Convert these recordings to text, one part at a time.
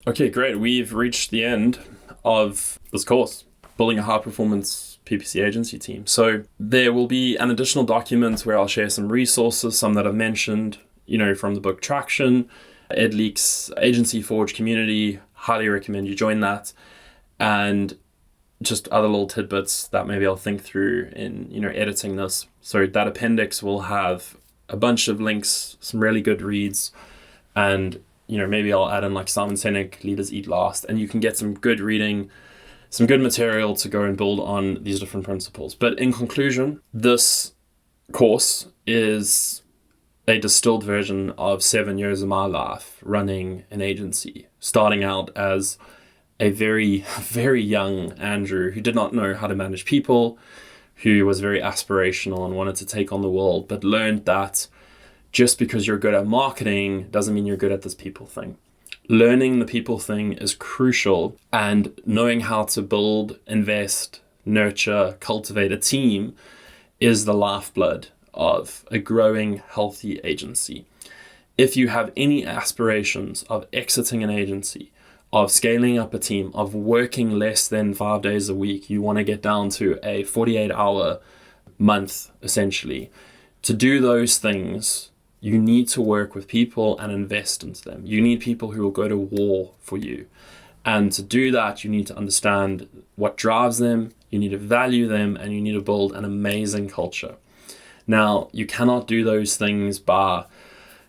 Okay, great. We've reached the end of this course, building a high performance PPC agency team. So there will be an additional document where I'll share some resources, some that I've mentioned, from the book Traction, Ed Leak's Agency Forge community. Highly recommend you join that. And just other little tidbits that maybe I'll think through in, editing this. So that appendix will have a bunch of links, some really good reads, and maybe I'll add in like Simon Sinek, Leaders Eat Last, and you can get some good reading, some good material to go and build on these different principles. But in conclusion, this course is a distilled version of 7 years of my life running an agency, starting out as a very, very young Andrew who did not know how to manage people, who was very aspirational and wanted to take on the world, but learned that just because you're good at marketing doesn't mean you're good at this people thing. Learning the people thing is crucial, and knowing how to build, invest, nurture, cultivate a team is the lifeblood of a growing, healthy agency. If you have any aspirations of exiting an agency, of scaling up a team, of working less than 5 days a week, you want to get down to a 48-hour month, essentially. To do those things, you need to work with people and invest into them. You need people who will go to war for you. And to do that, you need to understand what drives them, you need to value them, and you need to build an amazing culture. Now, you cannot do those things by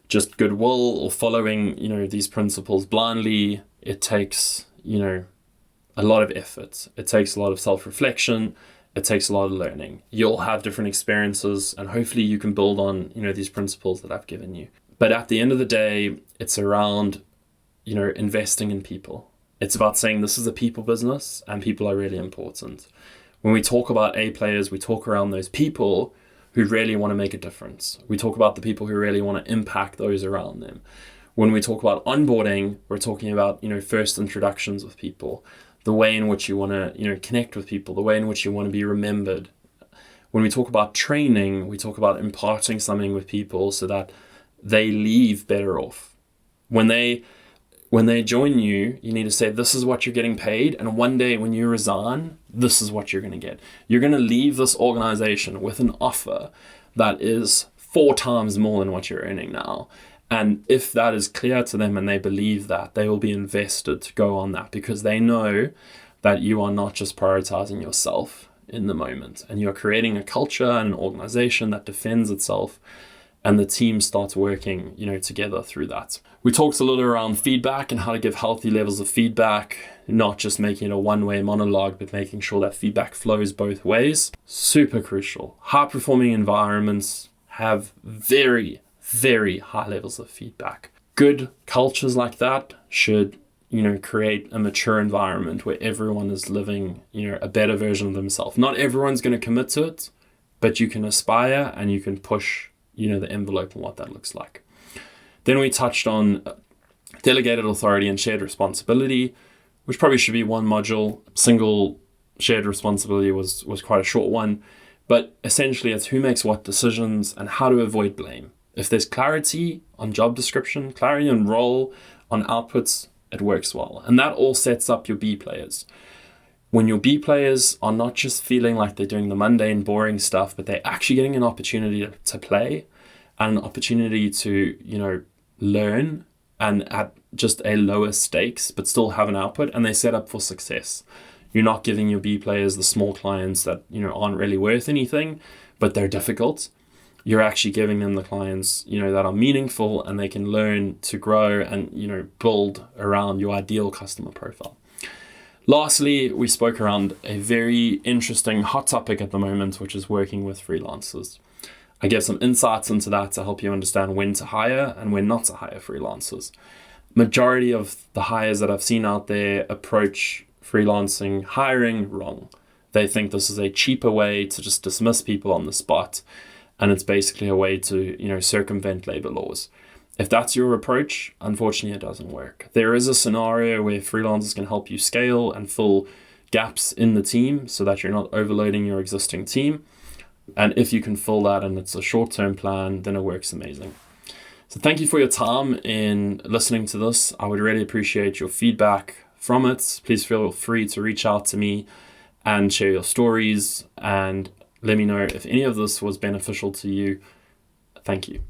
just goodwill or following, these principles blindly. It takes, a lot of effort. It takes a lot of self-reflection. It takes a lot of learning. You'll have different experiences, and hopefully you can build on, these principles that I've given you. But at the end of the day, it's around, investing in people. It's about saying this is a people business and people are really important. When we talk about A players, we talk around those people who really want to make a difference. We talk about the people who really want to impact those around them. When we talk about onboarding, we're talking about, first introductions with people, the way in which you want to, connect with people, the way in which you want to be remembered. When we talk about training, we talk about imparting something with people so that they leave better off. When they join you, you need to say, this is what you're getting paid. And one day when you resign, this is what you're going to get. You're going to leave this organization with an offer that is 4 times more than what you're earning now. And if that is clear to them and they believe that, they will be invested to go on that, because they know that you are not just prioritizing yourself in the moment, and you're creating a culture and an organization that defends itself, and the team starts working, together through that. We talked a little around feedback and how to give healthy levels of feedback, not just making it a one-way monologue, but making sure that feedback flows both ways. Super crucial. High-performing environments have very, very high levels of feedback. Good cultures like that should, create a mature environment where everyone is living, a better version of themselves. Not everyone's going to commit to it, but you can aspire and you can push, the envelope and what that looks like. Then we touched on delegated authority and shared responsibility, which probably should be one module. Single shared responsibility was quite a short one, but essentially it's who makes what decisions and how to avoid blame. If there's clarity on job description, clarity on role, on outputs, it works well. And that all sets up your B players. When your B players are not just feeling like they're doing the mundane, boring stuff, but they're actually getting an opportunity to play and an opportunity to, learn, and at just a lower stakes, but still have an output, and they set up for success. You're not giving your B players the small clients that, aren't really worth anything, but they're difficult. You're actually giving them the clients, that are meaningful, and they can learn to grow and, build around your ideal customer profile. Lastly, we spoke around a very interesting hot topic at the moment, which is working with freelancers. I gave some insights into that to help you understand when to hire and when not to hire freelancers. Majority of the hires that I've seen out there approach freelancing hiring wrong. They think this is a cheaper way to just dismiss people on the spot, and it's basically a way to, circumvent labor laws. If that's your approach, unfortunately, it doesn't work. There is a scenario where freelancers can help you scale and fill gaps in the team so that you're not overloading your existing team. And if you can fill that and it's a short-term plan, then it works amazing. So thank you for your time in listening to this. I would really appreciate your feedback from it. Please feel free to reach out to me and share your stories and let me know if any of this was beneficial to you. Thank you.